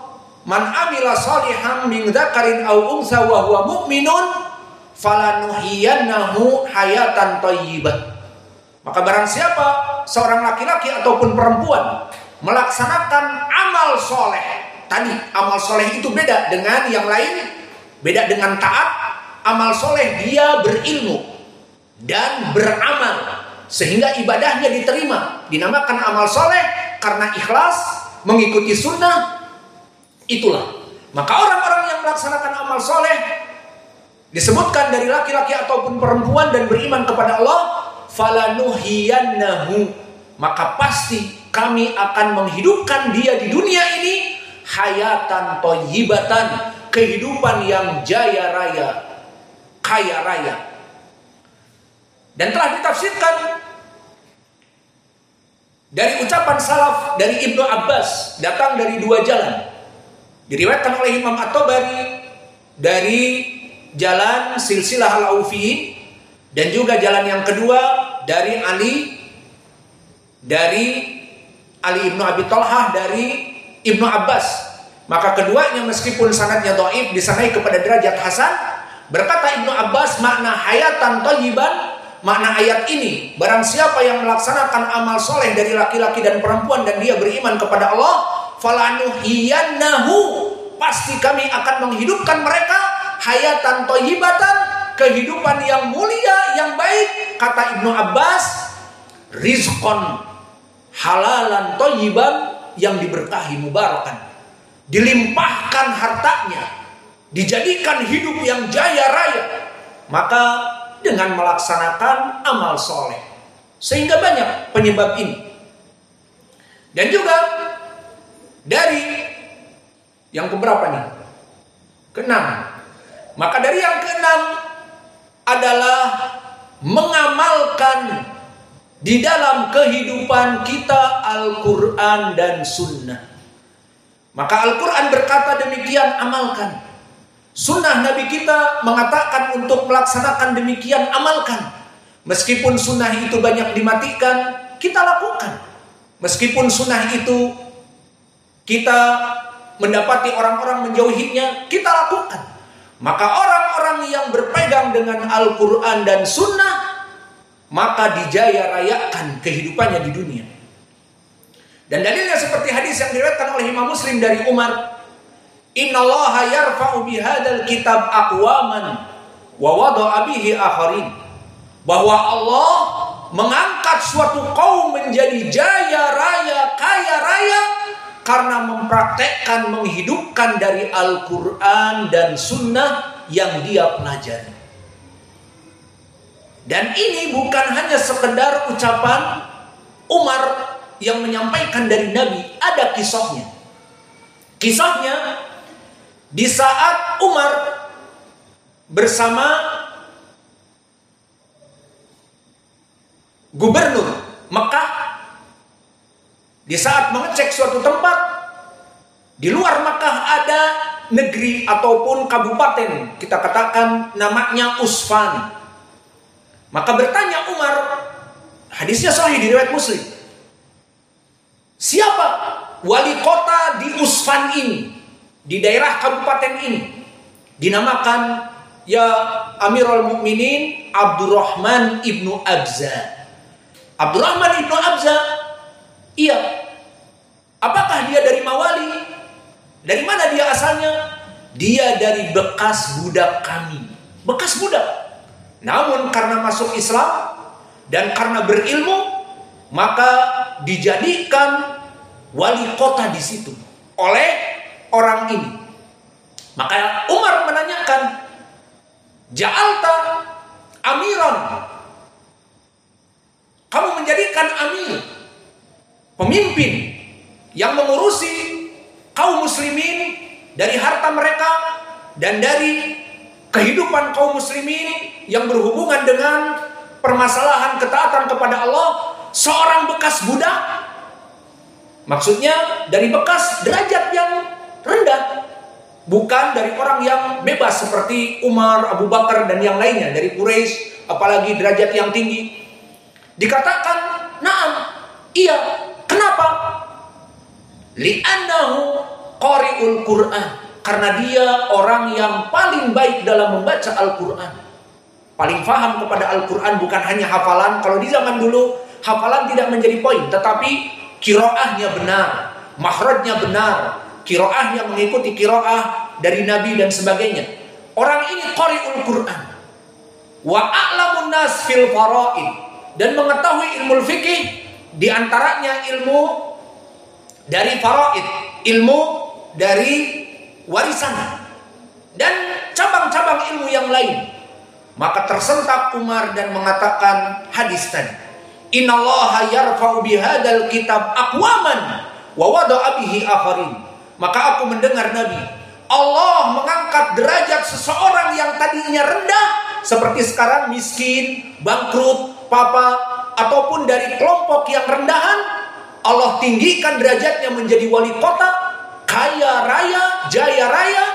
man amila shalihan min dzakarin aw unsa wa huwa mu'minun falanuhiyannahu hayatan thayyibah. Maka barang siapa seorang laki-laki ataupun perempuan melaksanakan amal soleh, tadi amal soleh itu beda dengan yang lain, beda dengan taat. Amal soleh dia berilmu dan beramal sehingga ibadahnya diterima, dinamakan amal soleh karena ikhlas mengikuti sunnah. Itulah maka orang-orang yang melaksanakan amal soleh disebutkan dari laki-laki ataupun perempuan dan beriman kepada Allah, falanuhiyannahu, maka pasti kami akan menghidupkan dia di dunia ini hayatan thayyibatan, kehidupan yang jaya raya, kaya raya. Dan telah ditafsirkan dari ucapan salaf dari Ibnu Abbas, datang dari dua jalan. Diriwayatkan oleh Imam At-Tabari dari jalan silsilah al-Aufi, dan juga jalan yang kedua dari Ali Ibnu Abi Thalhah dari Ibnu Abbas. Maka keduanya meskipun sanadnya dhaif disanai kepada derajat hasan. Berkata Ibnu Abbas, makna hayatan thayyiban, makna ayat ini, barang siapa yang melaksanakan amal soleh dari laki-laki dan perempuan dan dia beriman kepada Allah, falanuhiyannahu, pasti kami akan menghidupkan mereka hayatan thayyibatan, kehidupan yang mulia, yang baik. Kata Ibnu Abbas, rizqan halalan thayyiban, yang diberkahi mubarakan, dilimpahkan hartanya, dijadikan hidup yang jaya raya. Maka dengan melaksanakan amal soleh, sehingga banyak penyebab ini. Dan juga dari yang keberapa nih? Keenam. Maka dari yang keenam adalah mengamalkan di dalam kehidupan kita Al-Quran dan Sunnah. Maka Al-Quran berkata demikian, amalkan. Sunnah Nabi kita mengatakan untuk melaksanakan demikian, amalkan. Meskipun sunnah itu banyak dimatikan, kita lakukan. Meskipun sunnah itu kita mendapati orang-orang menjauhinya, kita lakukan. Maka orang-orang yang berpegang dengan Al-Quran dan Sunnah, maka dijaya rayakan kehidupannya di dunia. Dan dalilnya seperti hadis yang diriwayatkan oleh Imam Muslim dari Umar, innallaha yarfa'u bihadzal kitab aqwaman wa wada'a bihi akharin, bahwa Allah mengangkat suatu kaum menjadi jaya raya, kaya raya, karena mempraktekkan, menghidupkan dari Al-Quran dan Sunnah yang dia pelajari. Dan ini bukan hanya sekedar ucapan Umar yang menyampaikan dari Nabi, ada kisahnya. Kisahnya di saat Umar bersama gubernur Mekah, di saat mengecek suatu tempat di luar Mekah, ada negeri ataupun kabupaten, kita katakan namanya Usfan. Maka bertanya Umar, hadisnya sahih di riwayat Muslim, siapa wali kota di Usfan ini, di daerah kabupaten ini? Dinamakan ya Amirul Mukminin Abdurrahman ibnu Abza. Abdurrahman ibnu Abza, iya. Apakah dia dari Mawali? Dari mana dia asalnya? Dia dari bekas budak kami. Bekas budak. Namun karena masuk Islam dan karena berilmu, maka dijadikan wali kota di situ oleh orang ini. Maka Umar menanyakan, Ja'alta amiran, kamu menjadikan amir, pemimpin yang mengurusi kaum muslimin dari harta mereka dan dari kehidupan kaum muslimin yang berhubungan dengan permasalahan ketaatan kepada Allah, seorang bekas budak. Maksudnya dari bekas derajat yang rendah, bukan dari orang yang bebas seperti Umar, Abu Bakar dan yang lainnya dari Quraisy, apalagi derajat yang tinggi. Dikatakan, "Na'am, iya." Kenapa? Li'annahu qari'ul Qur'an, karena dia orang yang paling baik dalam membaca Al-Quran, paling paham kepada Al-Quran, bukan hanya hafalan. Kalau di zaman dulu hafalan tidak menjadi poin, tetapi qiraahnya benar, makhrajnya benar, qiraahnya mengikuti qiraah dari Nabi dan sebagainya. Orang ini qari'ul Quran, wa a'lamun nas fil fara'id, dan mengetahui ilmu fikih, di antaranya ilmu dari faraid, ilmu dari warisan dan cabang-cabang ilmu yang lain. Maka tersentak Umar dan mengatakan hadis tadi, innallaha yarfa'u bihadzal kitab aqwaman wa wada'a bihi akharin. Maka aku mendengar Nabi, Allah mengangkat derajat seseorang yang tadinya rendah, seperti sekarang miskin, bangkrut, papa, ataupun dari kelompok yang rendahan, Allah tinggikan derajatnya menjadi wali kota, kaya raya, jaya raya,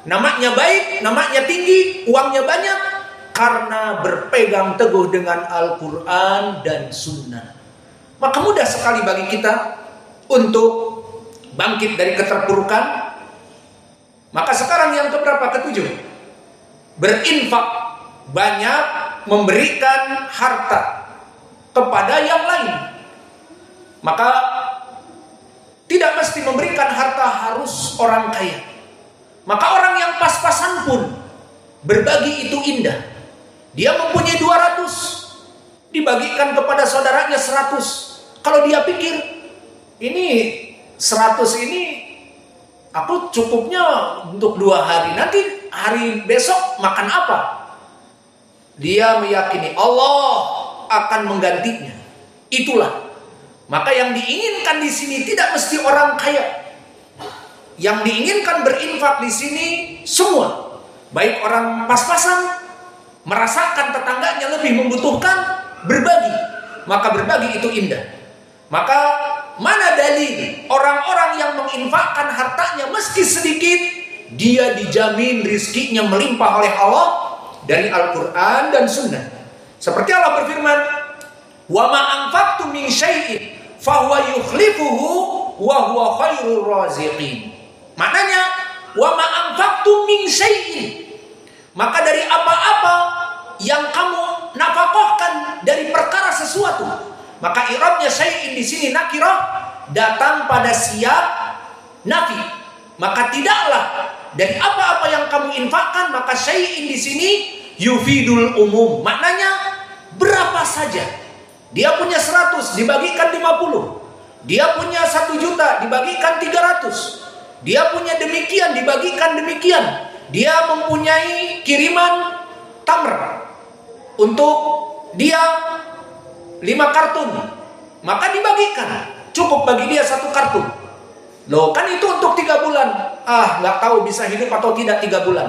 namanya baik, namanya tinggi, uangnya banyak, karena berpegang teguh dengan Al-Quran dan Sunnah. Maka mudah sekali bagi kita untuk bangkit dari keterpurukan. Maka sekarang yang keberapa? Ketujuh, berinfak, banyak memberikan harta kepada yang lain. Maka tidak mesti memberikan harta harus orang kaya. Maka orang yang pas-pasan pun berbagi itu indah. Dia mempunyai 200, dibagikan kepada saudaranya 100. Kalau dia pikir, ini 100 ini aku cukupnya untuk 2 hari, nanti hari besok makan apa? Dia meyakini Allah akan menggantinya. Itulah. Maka yang diinginkan di sini tidak mesti orang kaya. Yang diinginkan berinfak di sini semua, baik orang pas-pasan, merasakan tetangganya lebih membutuhkan, berbagi. Maka berbagi itu indah. Maka mana dalil orang-orang yang menginfakkan hartanya meski sedikit, dia dijamin rizkinya melimpah oleh Allah dari Al-Quran dan Sunnah. Seperti Allah berfirman, wa ma anfaqtum min syai'in fahuwa yukhlifuhu wa huwa khairur raziqin. Maknanya, wa ma anfaqtum min syai'in, maka dari apa-apa yang kamu nafkahkan dari perkara sesuatu, maka i'rabnya syai'in di sini nakirah, datang pada siap nafi. Maka tidaklah dari apa-apa yang kamu infakkan, maka syai'in di sini yufidul umum. Maknanya berapa saja. Dia punya 100, dibagikan 50. Dia punya 1 juta dibagikan 300. Dia punya demikian dibagikan demikian. Dia mempunyai kiriman tamr untuk dia 5 kartun, maka dibagikan. Cukup bagi dia 1 kartun. Loh, kan itu untuk 3 bulan. Nggak tahu bisa hidup atau tidak 3 bulan.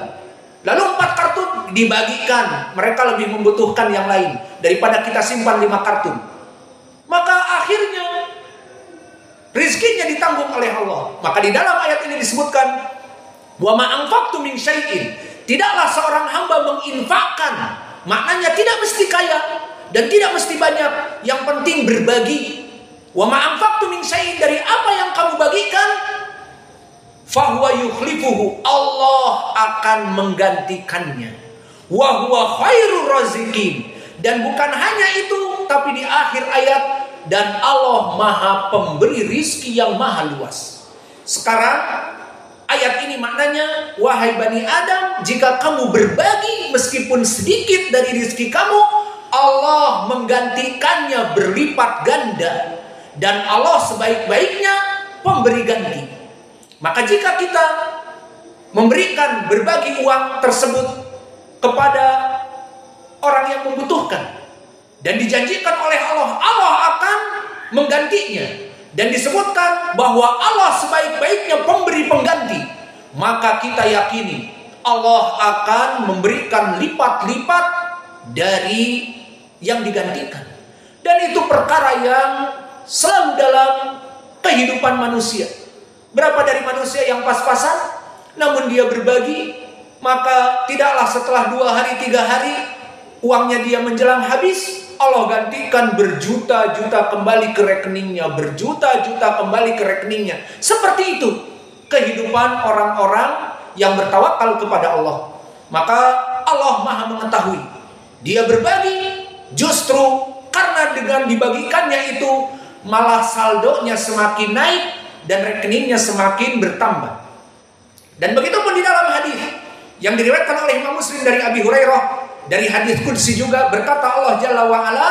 Lalu 4 kartun dibagikan. Mereka lebih membutuhkan yang lain daripada kita simpan 5 kartun. Maka akhirnya rizkinya ditanggung oleh Allah. Maka di dalam ayat ini disebutkan, wa ma anfaqtum min syai'in, tidaklah seorang hamba menginfakkan. Maknanya tidak mesti kaya dan tidak mesti banyak, yang penting berbagi. Wa ma anfaqtum min syai'in, dari apa yang kamu bagikan, fahuwa yukhlifuhu, Allah akan menggantikannya. Wa huwa khairur raziqin, dan bukan hanya itu, tapi di akhir ayat, dan Allah maha pemberi rizki yang maha luas. Sekarang ayat ini maknanya, wahai Bani Adam, jika kamu berbagi meskipun sedikit dari rizki kamu, Allah menggantikannya berlipat ganda. Dan Allah sebaik-baiknya pemberi ganti. Maka jika kita memberikan berbagi uang tersebut kepada orang yang membutuhkan, dan dijanjikan oleh Allah, Allah akan menggantinya. Dan disebutkan bahwa Allah sebaik-baiknya pemberi pengganti. Maka kita yakini Allah akan memberikan lipat-lipat dari yang digantikan. Dan itu perkara yang selalu dalam kehidupan manusia. Berapa dari manusia yang pas-pasan, namun dia berbagi, maka tidaklah setelah 2 hari, 3 hari, uangnya dia menjelang habis, Allah gantikan berjuta-juta kembali ke rekeningnya, berjuta-juta kembali ke rekeningnya. Seperti itu kehidupan orang-orang yang bertawakal kepada Allah. Maka Allah maha mengetahui. Dia berbagi, justru karena dengan dibagikannya itu malah saldonya semakin naik dan rekeningnya semakin bertambah. Dan begitu pun di dalam hadis yang diriwayatkan oleh Imam Muslim dari Abi Hurairah, dari hadis qudsi juga, berkata Allah Jalla wa Ala,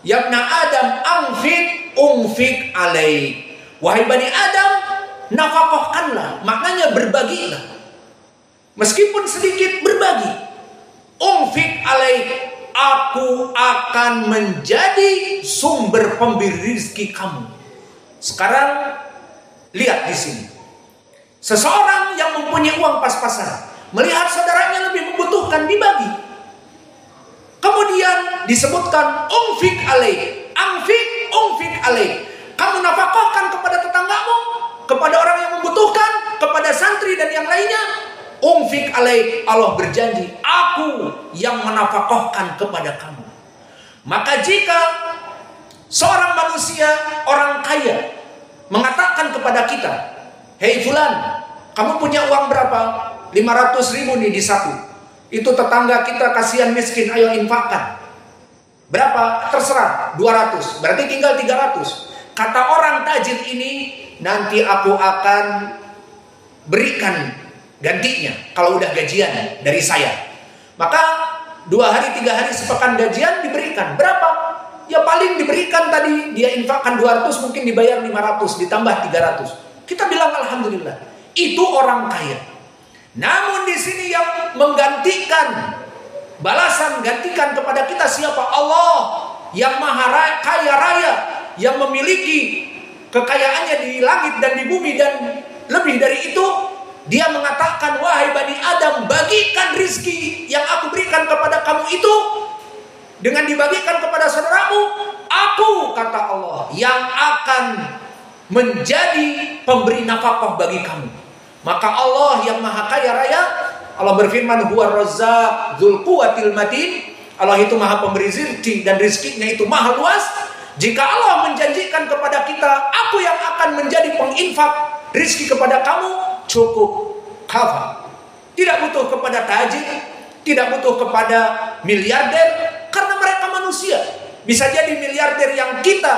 ya ibna Adam anfiq unfiq alaik, wahai Bani Adam, nafkahkanlah, maknanya berbagilah, meskipun sedikit berbagi. Unfiq alaik, aku akan menjadi sumber pemberi rezeki kamu. Sekarang lihat di sini, seseorang yang mempunyai uang pas-pasan melihat saudaranya lebih membutuhkan, dibagi. Kemudian disebutkan unfiq alaik, anfiq unfiq alaik, kamu nafkahkan kepada tetanggamu, kepada orang yang membutuhkan, kepada santri dan yang lainnya. Unfiq alaik, Allah berjanji, aku yang menafkahkan kepada kamu. Maka jika seorang manusia, orang kaya, mengatakan kepada kita, hei fulan, kamu punya uang berapa? 500.000 nih di saku. Itu tetangga kita kasihan miskin, ayo infakkan. Berapa? Terserah, 200. Berarti tinggal 300. Kata orang tajir ini, nanti aku akan berikan gantinya kalau udah gajian dari saya. Maka 2 hari 3 hari sepekan gajian diberikan. Berapa? Ya paling diberikan tadi dia infakkan 200, mungkin dibayar 500 ditambah 300. Kita bilang alhamdulillah. Itu orang kaya. Namun di sini yang menggantikan, balasan gantikan kepada kita siapa? Allah yang maha kaya raya, yang memiliki kekayaannya di langit dan di bumi dan lebih dari itu. Dia mengatakan, wahai Bani Adam, bagikan rizki yang aku berikan kepada kamu itu dengan dibagikan kepada saudaramu. Aku, kata Allah, yang akan menjadi pemberi nafkah bagi kamu. Maka Allah yang maha kaya raya, Allah berfirman, huwa razzaq dzul quwwatil matin, Allah itu maha pemberi rezeki dan rezekinya itu maha luas. Jika Allah menjanjikan kepada kita, aku yang akan menjadi penginfak rezeki kepada kamu, cukup kafa. Tidak butuh kepada tajir, tidak butuh kepada miliarder, karena mereka manusia. Bisa jadi miliarder yang kita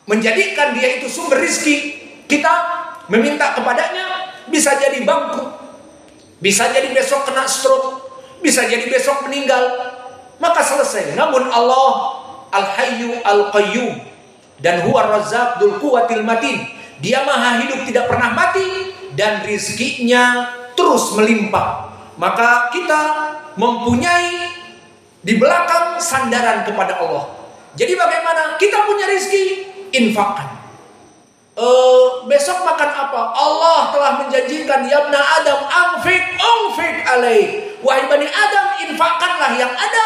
menjadikan dia itu sumber rezeki, kita meminta kepadanya, bisa jadi bangkrut, bisa jadi besok kena stroke, bisa jadi besok meninggal, maka selesai. Namun Allah Al-Hayyu Al-Qayyum, Dan huwa razzaq dzul quwwatil matin. Dia maha hidup tidak pernah mati dan rizkinya terus melimpah. Maka kita mempunyai di belakang sandaran kepada Allah. Jadi bagaimana? Kita punya rizki, infakkan. Besok makan apa? Allah telah menjanjikan, ya ibna Adam, unfik alaih. Wahai bani Adam, infakkanlah yang ada.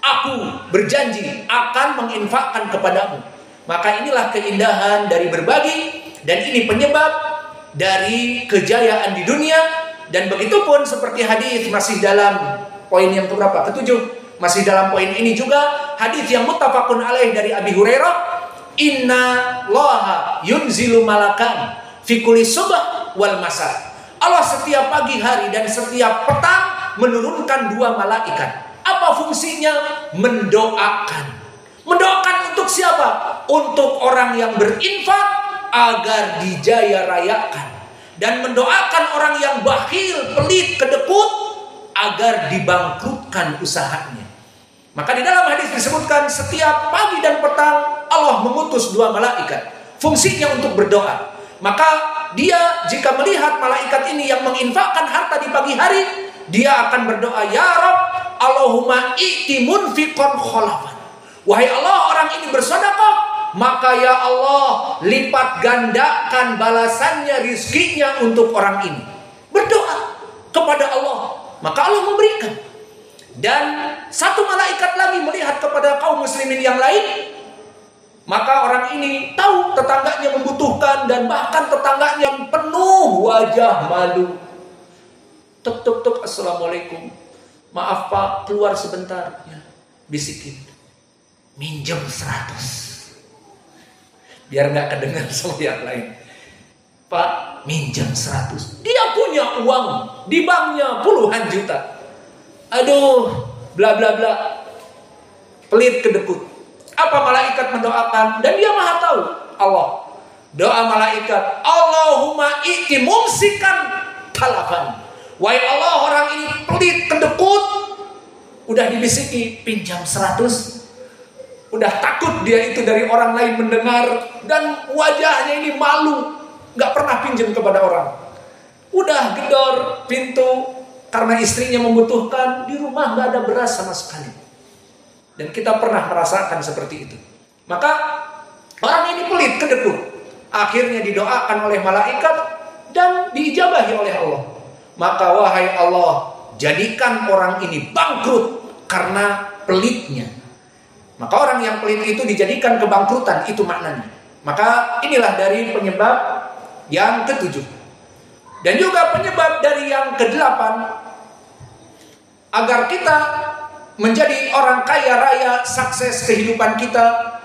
Aku berjanji akan menginfakkan kepadamu. Maka inilah keindahan dari berbagi. Dan ini penyebab dari kejayaan di dunia. Dan begitu pun seperti hadis masih dalam poin yang keberapa? Ketujuh. Masih dalam poin ini juga hadis yang muttafaqun alaih dari Abi Hurairah. Inna Allaha yunzilu malakan fi kulli subh wal masa. Allah setiap pagi hari dan setiap petang menurunkan 2 malaikat. Apa fungsinya? Mendoakan. Mendoakan untuk siapa? Untuk orang yang berinfak agar dijaya rayakan. Dan mendoakan orang yang bakhil, pelit, kedekut agar dibangkrutkan usahanya. Maka di dalam hadis disebutkan setiap pagi dan petang Allah mengutus 2 malaikat. Fungsinya untuk berdoa. Maka dia jika melihat malaikat ini yang menginfakkan harta di pagi hari, dia akan berdoa, ya Rabb, Allahumma i'ti munfiqan khalafan. Wahai Allah, orang ini bersedekah, maka ya Allah lipat gandakan balasannya, rizkinya untuk orang ini. Berdoa kepada Allah, maka Allah memberikan. Dan 1 malaikat lagi melihat kepada kaum muslimin yang lain, maka orang ini tahu tetangganya membutuhkan dan bahkan tetangganya yang penuh wajah malu. Tuk, assalamualaikum, maaf Pak, keluar sebentar ya. Bisikin, minjem 100 biar gak kedengar sama yang lain. Pak, minjem 100. Dia punya uang di banknya puluhan juta. Aduh, bla bla bla, pelit, kedekut. Apa malaikat mendoakan? Dan dia maha tahu. Allah, doa malaikat, Allahumma i'ti mumsikan talafan. Wahai Allah, orang ini pelit, kedekut. Udah dibisiki, pinjam 100. Udah takut dia itu dari orang lain mendengar. Dan wajahnya ini malu, gak pernah pinjam kepada orang. Udah gedor pintu karena istrinya membutuhkan, di rumah gak ada beras sama sekali. Dan kita pernah merasakan seperti itu. Maka orang ini pelit, kedekut. Akhirnya didoakan oleh malaikat dan diijabahi oleh Allah. Maka wahai Allah, jadikan orang ini bangkrut karena pelitnya. Maka orang yang pelit itu dijadikan kebangkrutan, itu maknanya. Maka inilah dari penyebab yang ke-7. Dan juga penyebab dari yang ke-8, agar kita menjadi orang kaya raya, sukses kehidupan kita,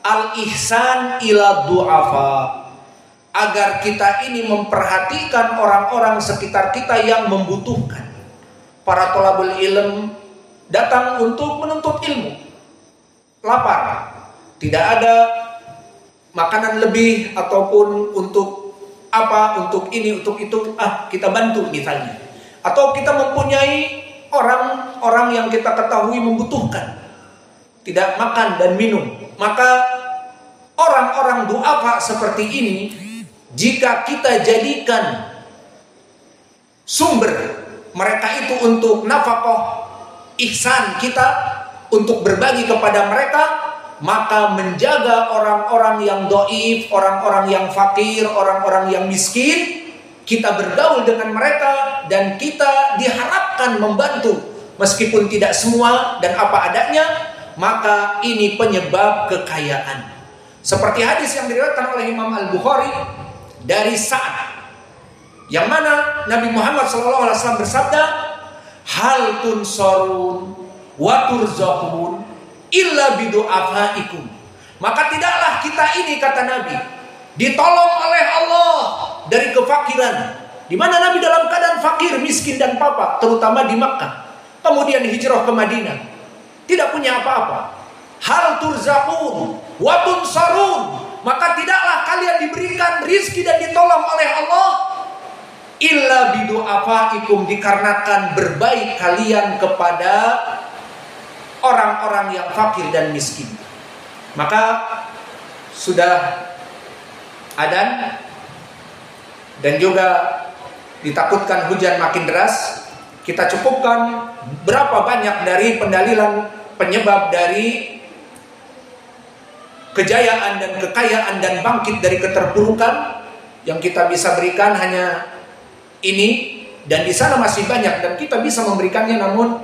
al-ihsan ila du'afa. Agar kita ini memperhatikan orang-orang sekitar kita yang membutuhkan. Para thalabul ilm datang untuk menuntut ilmu, lapar, tidak ada makanan lebih ataupun untuk apa, untuk ini, untuk itu, kita bantu misalnya. Atau kita mempunyai orang-orang yang kita ketahui membutuhkan, tidak makan dan minum. Maka orang-orang du'afa seperti ini, jika kita jadikan sumber mereka itu untuk nafkah, ihsan kita, untuk berbagi kepada mereka, maka menjaga orang-orang yang dhaif, orang-orang yang fakir, orang-orang yang miskin, kita bergaul dengan mereka dan kita diharapkan membantu meskipun tidak semua dan apa adanya, maka ini penyebab kekayaan. Seperti hadis yang diriwayatkan oleh Imam Al-Bukhari dari Sa'ad, yang mana Nabi Muhammad SAW bersabda, hal tunsarun wa turzaqun illa bidu'afaikum. Maka tidaklah kita ini, kata Nabi, ditolong oleh Allah dari kefakiran. Di mana Nabi dalam keadaan fakir, miskin dan papa, terutama di Makkah. Kemudian hijrah ke Madinah, tidak punya apa-apa. Hal turzaqun wa tunsarun, maka tidaklah kalian diberikan rizki dan ditolong oleh Allah illa bidu'afaikum, dikarenakan berbaik kalian kepada orang-orang yang fakir dan miskin. Maka sudah adzan dan juga ditakutkan hujan makin deras, kita cukupkan berapa banyak dari pendalilan penyebab dari kejayaan dan kekayaan dan bangkit dari keterpurukan. Yang kita bisa berikan hanya ini, dan di sana masih banyak dan kita bisa memberikannya, namun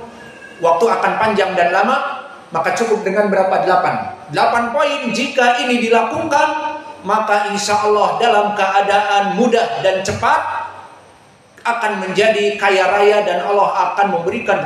waktu akan panjang dan lama. Maka cukup dengan berapa? 8 poin. Jika ini dilakukan, maka insya Allah dalam keadaan mudah dan cepat akan menjadi kaya raya dan Allah akan memberikan